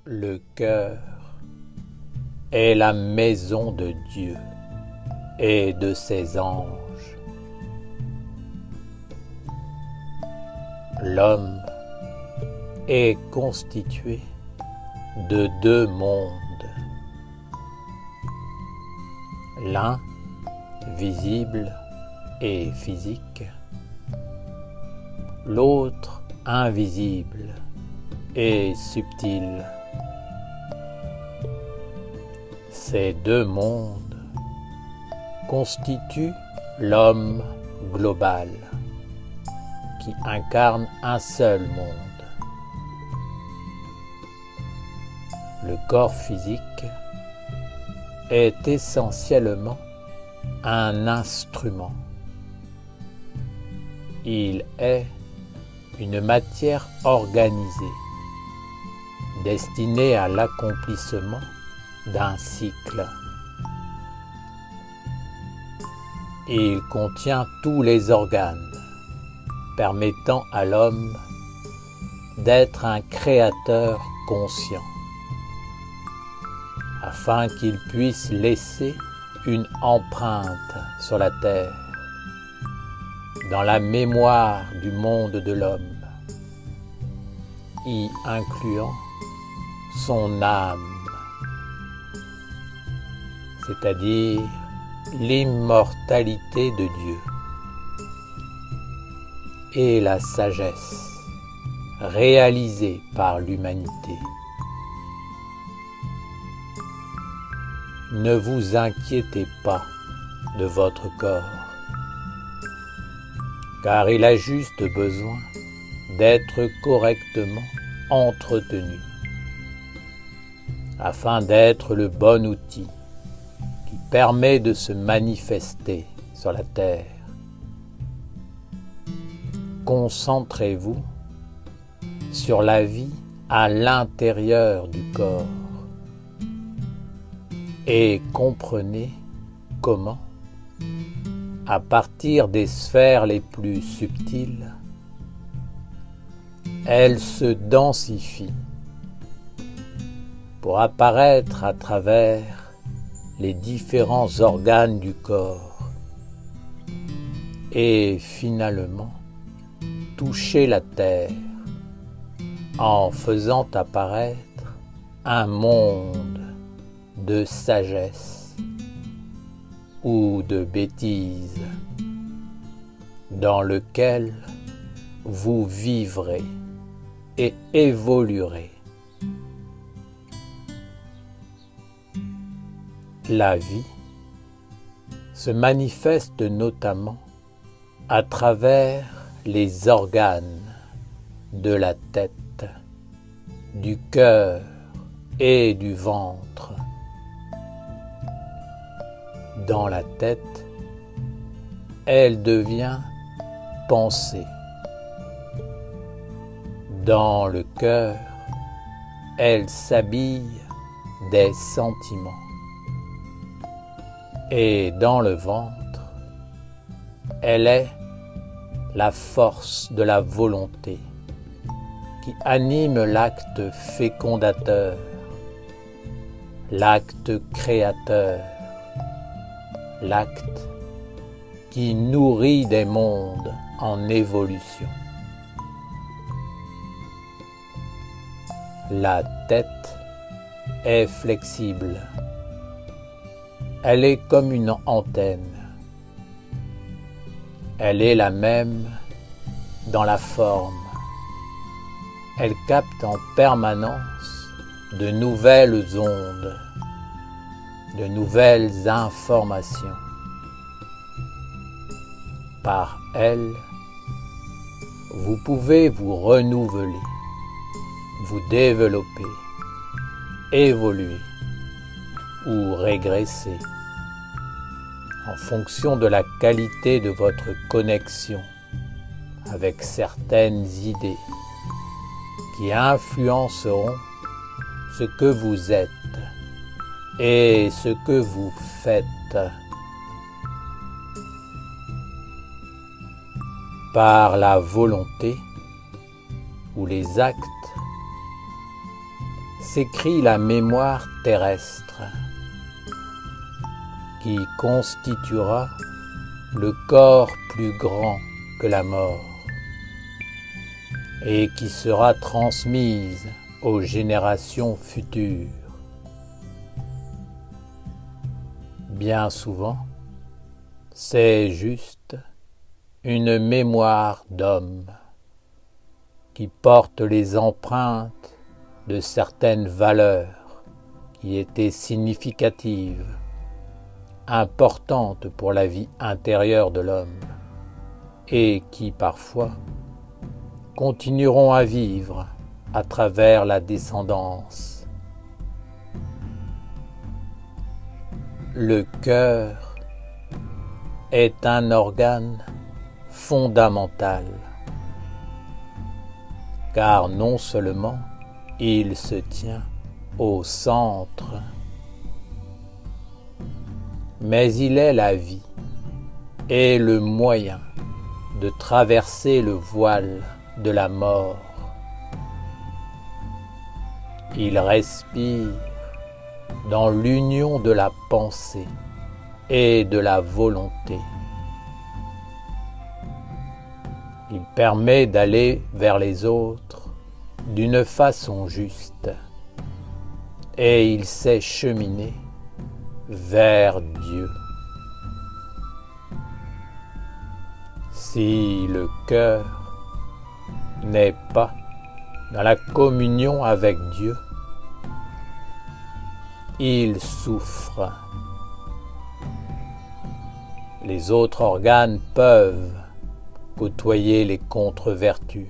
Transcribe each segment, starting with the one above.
Le cœur est la maison de Dieu et de ses anges. L'homme est constitué de deux mondes. L'un, visible et physique, l'autre, invisible et subtil. Ces deux mondes constituent l'homme global, qui incarne un seul monde. Le corps physique est essentiellement un instrument. Il est une matière organisée, destinée à l'accomplissement d'un cycle. Il contient tous les organes, permettant à l'homme d'être un créateur conscient, afin qu'il puisse laisser une empreinte sur la terre, dans la mémoire du monde de l'homme, y incluant son âme, c'est-à-dire l'immortalité de Dieu et la sagesse réalisée par l'humanité. Ne vous inquiétez pas de votre corps, car il a juste besoin d'être correctement entretenu, afin d'être le bon outil qui permet de se manifester sur la terre. Concentrez-vous sur la vie à l'intérieur du corps et comprenez comment, à partir des sphères les plus subtiles, elle se densifie pour apparaître à travers les différents organes du corps et finalement toucher la terre en faisant apparaître un monde de sagesse ou de bêtise dans lequel vous vivrez et évoluerez. La vie se manifeste notamment à travers les organes de la tête, du cœur et du ventre. Dans la tête, elle devient pensée. Dans le cœur, elle s'habille des sentiments. Et dans le ventre, elle est la force de la volonté qui anime l'acte fécondateur, l'acte créateur, l'acte qui nourrit des mondes en évolution. La tête est flexible. Elle est comme une antenne. Elle est la même dans la forme. Elle capte en permanence de nouvelles ondes, de nouvelles informations. Par elle, vous pouvez vous renouveler, vous développer, évoluer ou régresser en fonction de la qualité de votre connexion avec certaines idées qui influenceront ce que vous êtes et ce que vous faites. Par la volonté ou les actes, s'écrit la mémoire terrestre, qui constituera le corps plus grand que la mort et qui sera transmise aux générations futures. Bien souvent, c'est juste une mémoire d'homme qui porte les empreintes de certaines valeurs qui étaient significatives, importantes pour la vie intérieure de l'homme et qui parfois continueront à vivre à travers la descendance. Le cœur est un organe fondamental, car non seulement il se tient au centre, mais il est la vie et le moyen de traverser le voile de la mort. Il respire dans l'union de la pensée et de la volonté. Il permet d'aller vers les autres d'une façon juste et il sait cheminer vers Dieu. Si le cœur n'est pas dans la communion avec Dieu, il souffre. Les autres organes peuvent côtoyer les contre-vertus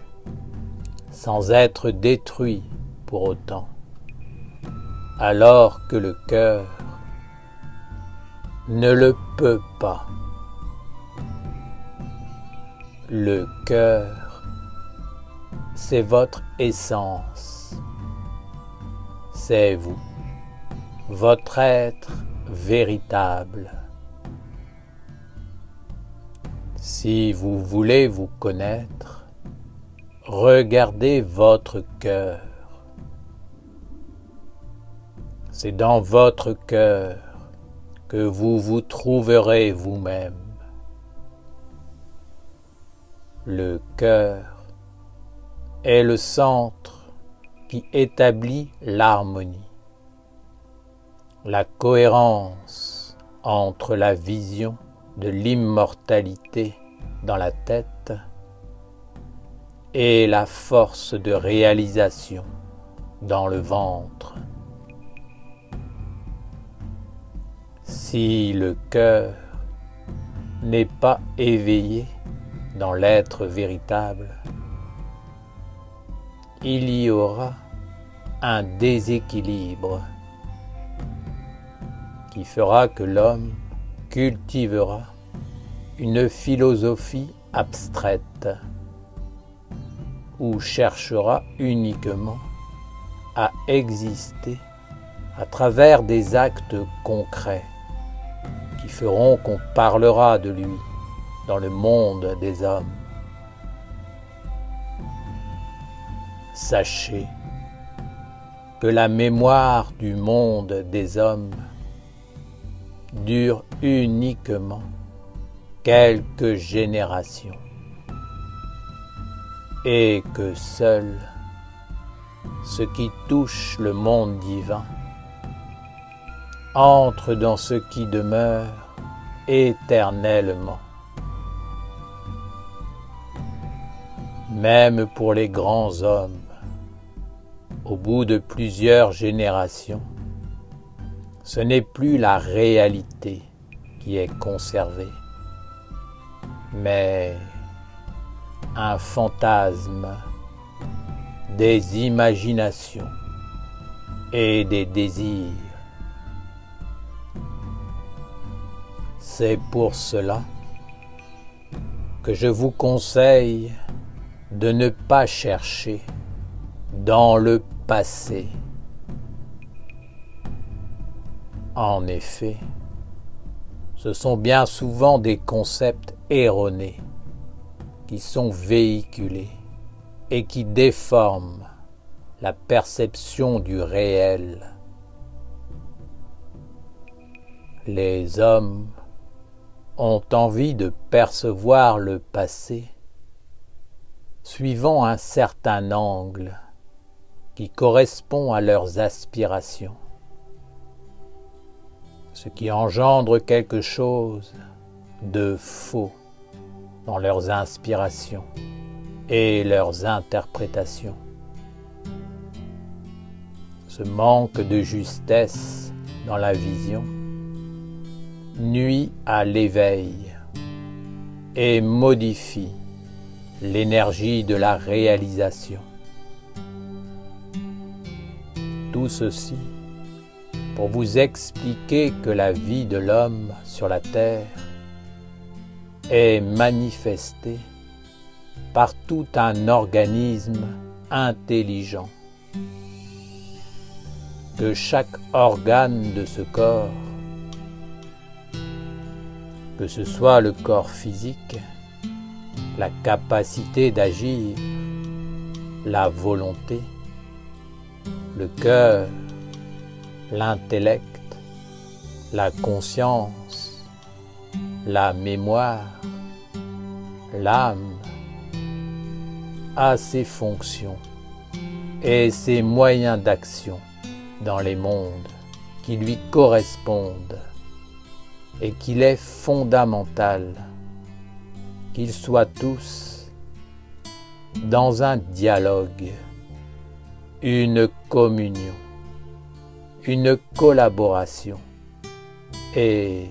sans être détruits pour autant, alors que le cœur ne le peut pas. Le cœur, c'est votre essence, c'est vous, votre être véritable. Si vous voulez vous connaître, regardez votre cœur. C'est dans votre cœur que vous vous trouverez vous-même. Le cœur est le centre qui établit l'harmonie, la cohérence entre la vision de l'immortalité dans la tête et la force de réalisation dans le ventre. Si le cœur n'est pas éveillé dans l'être véritable, il y aura un déséquilibre qui fera que l'homme cultivera une philosophie abstraite ou cherchera uniquement à exister à travers des actes concrets qui feront qu'on parlera de lui dans le monde des hommes. Sachez que la mémoire du monde des hommes dure uniquement quelques générations et que seul ce qui touche le monde divin entre dans ce qui demeure éternellement. Même pour les grands hommes, au bout de plusieurs générations, ce n'est plus la réalité qui est conservée, mais un fantasme, des imaginations et des désirs. C'est pour cela que je vous conseille de ne pas chercher dans le passé. En effet, ce sont bien souvent des concepts erronés qui sont véhiculés et qui déforment la perception du réel. Les hommes ont envie de percevoir le passé suivant un certain angle qui correspond à leurs aspirations, ce qui engendre quelque chose de faux dans leurs inspirations et leurs interprétations. Ce manque de justesse dans la vision nuit à l'éveil et modifie l'énergie de la réalisation. Tout ceci pour vous expliquer que la vie de l'homme sur la terre est manifestée par tout un organisme intelligent, que chaque organe de ce corps, que ce soit le corps physique, la capacité d'agir, la volonté, le cœur, l'intellect, la conscience, la mémoire, l'âme, a ses fonctions et ses moyens d'action dans les mondes qui lui correspondent et qu'il est fondamental qu'ils soient tous dans un dialogue, une communion, une collaboration et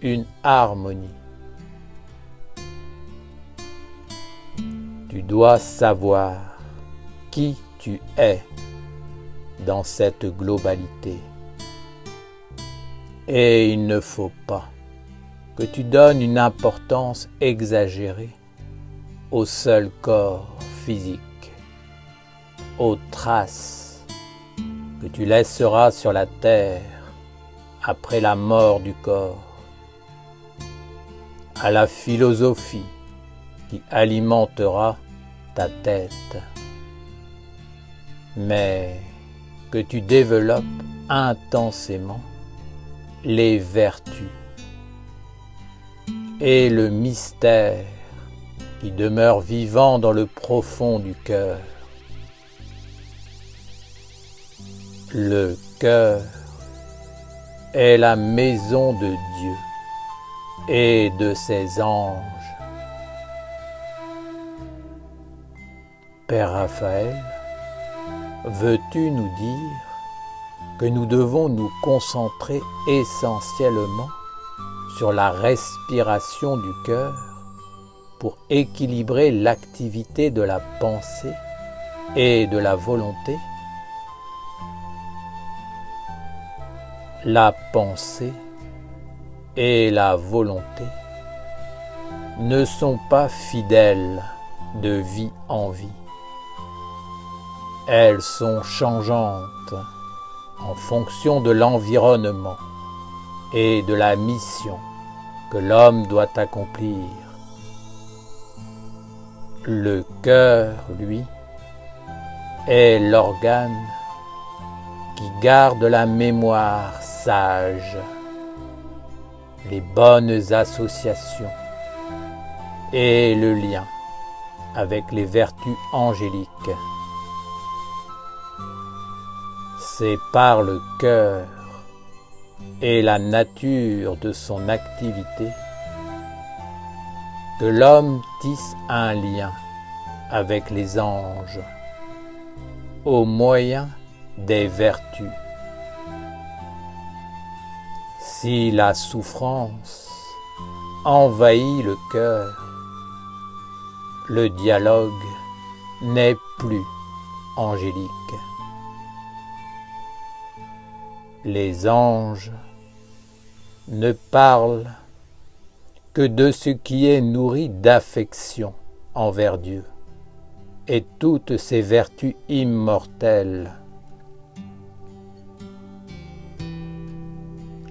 une harmonie. Tu dois savoir qui tu es dans cette globalité. Et il ne faut pas que tu donnes une importance exagérée au seul corps physique, aux traces que tu laisseras sur la terre après la mort du corps, à la philosophie qui alimentera ta tête, mais que tu développes intensément les vertus et le mystère qui demeure vivant dans le profond du cœur. Le cœur est la maison de Dieu et de ses anges. Père Raphaël, veux-tu nous dire que nous devons nous concentrer essentiellement sur la respiration du cœur pour équilibrer l'activité de la pensée et de la volonté? La pensée et la volonté ne sont pas fidèles de vie en vie. Elles sont changeantes en fonction de l'environnement et de la mission que l'homme doit accomplir. Le cœur, lui, est l'organe qui garde la mémoire sage, les bonnes associations et le lien avec les vertus angéliques. C'est par le cœur et la nature de son activité que l'homme tisse un lien avec les anges au moyen des vertus. Si la souffrance envahit le cœur, le dialogue n'est plus angélique. Les anges ne parlent que de ce qui est nourri d'affection envers Dieu et toutes ses vertus immortelles.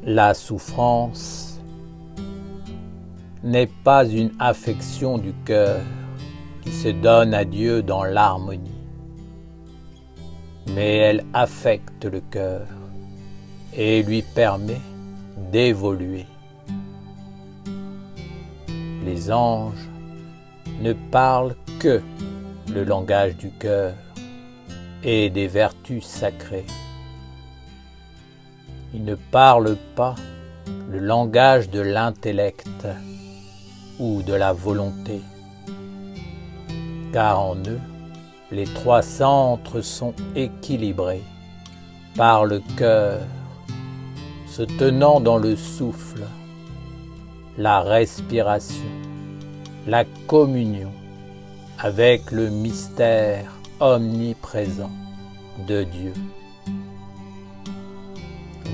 La souffrance n'est pas une affection du cœur qui se donne à Dieu dans l'harmonie. mais elle affecte le cœur et lui permet d'évoluer. Les anges ne parlent que le langage du cœur et des vertus sacrées. Ils ne parlent pas le langage de l'intellect ou de la volonté, car en eux, les trois centres sont équilibrés par le cœur, se tenant dans le souffle, la respiration, la communion avec le mystère omniprésent de Dieu.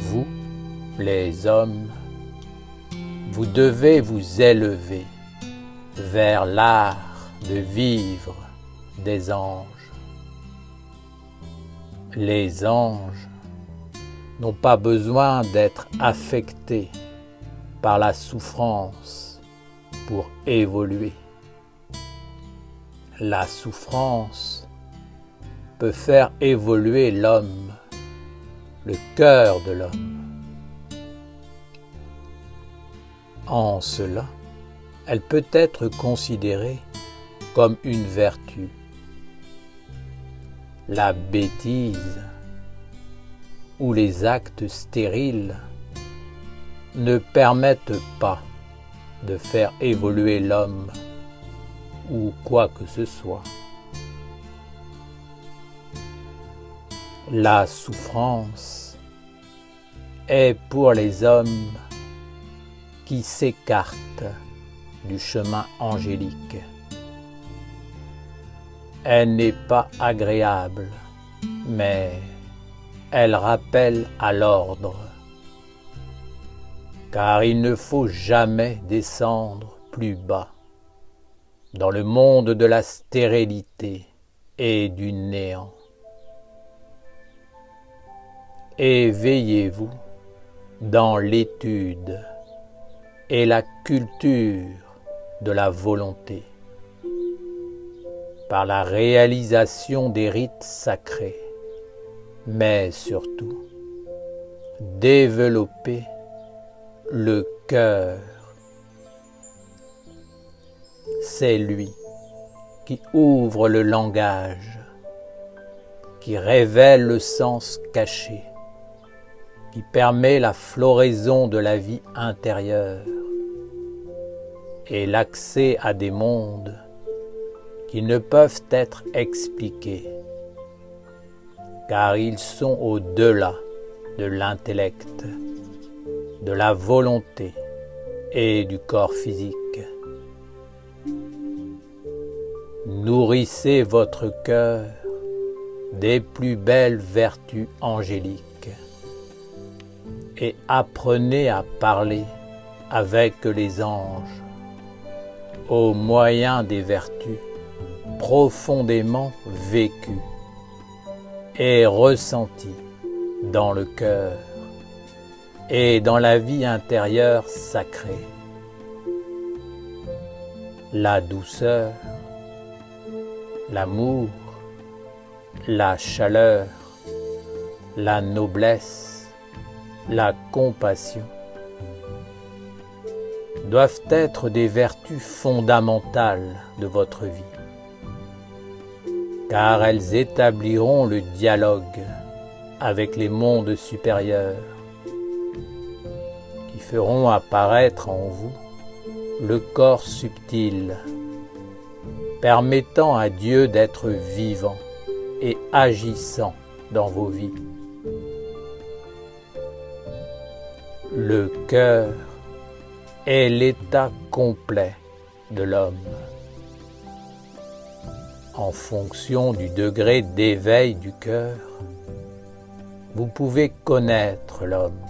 Vous, les hommes, vous devez vous élever vers l'art de vivre des anges. Les anges n'ont pas besoin d'être affectés par la souffrance pour évoluer. La souffrance peut faire évoluer l'homme, le cœur de l'homme. En cela, elle peut être considérée comme une vertu. La bêtise ou les actes stériles ne permettent pas de faire évoluer l'homme ou quoi que ce soit. La souffrance est pour les hommes qui s'écartent du chemin angélique. Elle n'est pas agréable, mais elle rappelle à l'ordre, car il ne faut jamais descendre plus bas dans le monde de la stérilité et du néant. Éveillez-vous dans l'étude et la culture de la volonté, par la réalisation des rites sacrés, mais surtout développez le cœur. C'est lui qui ouvre le langage, qui révèle le sens caché, qui permet la floraison de la vie intérieure et l'accès à des mondes qui ne peuvent être expliqués, car ils sont au-delà de l'intellect, de la volonté et du corps physique. Nourrissez votre cœur des plus belles vertus angéliques et apprenez à parler avec les anges au moyen des vertus profondément vécues et ressenties dans le cœur et dans la vie intérieure sacrée. La douceur, l'amour, la chaleur, la noblesse, la compassion doivent être des vertus fondamentales de votre vie, car elles établiront le dialogue avec les mondes supérieurs, qui feront apparaître en vous le corps subtil, permettant à Dieu d'être vivant et agissant dans vos vies. Le cœur est l'état complet de l'homme. En fonction du degré d'éveil du cœur, vous pouvez connaître l'homme.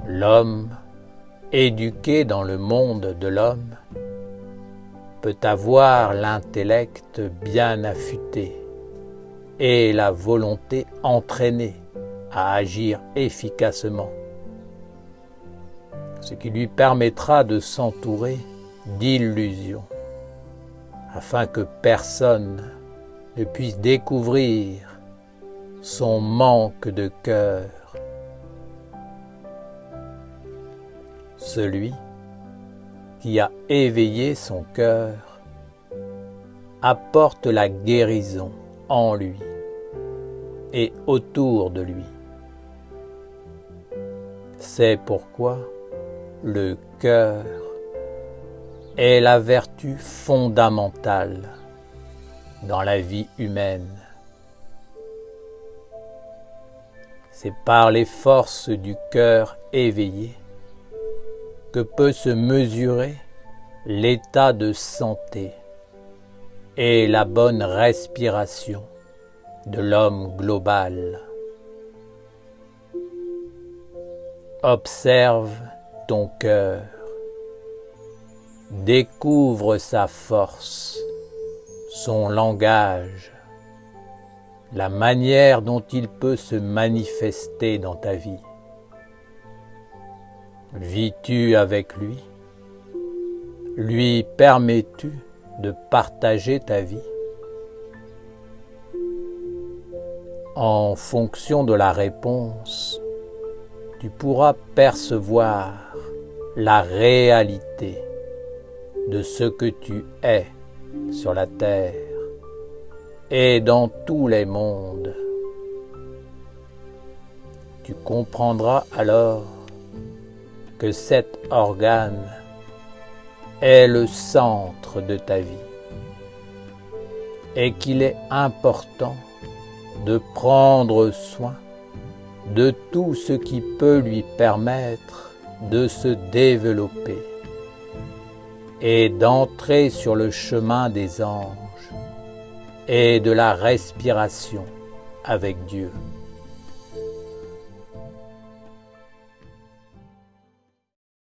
L'homme, éduqué dans le monde de l'homme, peut avoir l'intellect bien affûté et la volonté entraînée à agir efficacement, ce qui lui permettra de s'entourer d'illusions, afin que personne ne puisse découvrir son manque de cœur. Celui qui a éveillé son cœur apporte la guérison en lui et autour de lui. C'est pourquoi le cœur est la vertu fondamentale dans la vie humaine. C'est par les forces du cœur éveillé que peut se mesurer l'état de santé et la bonne respiration de l'homme global. Observe ton cœur, découvre sa force, son langage, la manière dont il peut se manifester dans ta vie. Vis-tu avec lui? Lui permets-tu de partager ta vie? En fonction de la réponse, tu pourras percevoir la réalité de ce que tu es sur la terre et dans tous les mondes. Tu comprendras alors que cet organe est le centre de ta vie et qu'il est important de prendre soin de tout ce qui peut lui permettre de se développer et d'entrer sur le chemin des anges et de la respiration avec Dieu.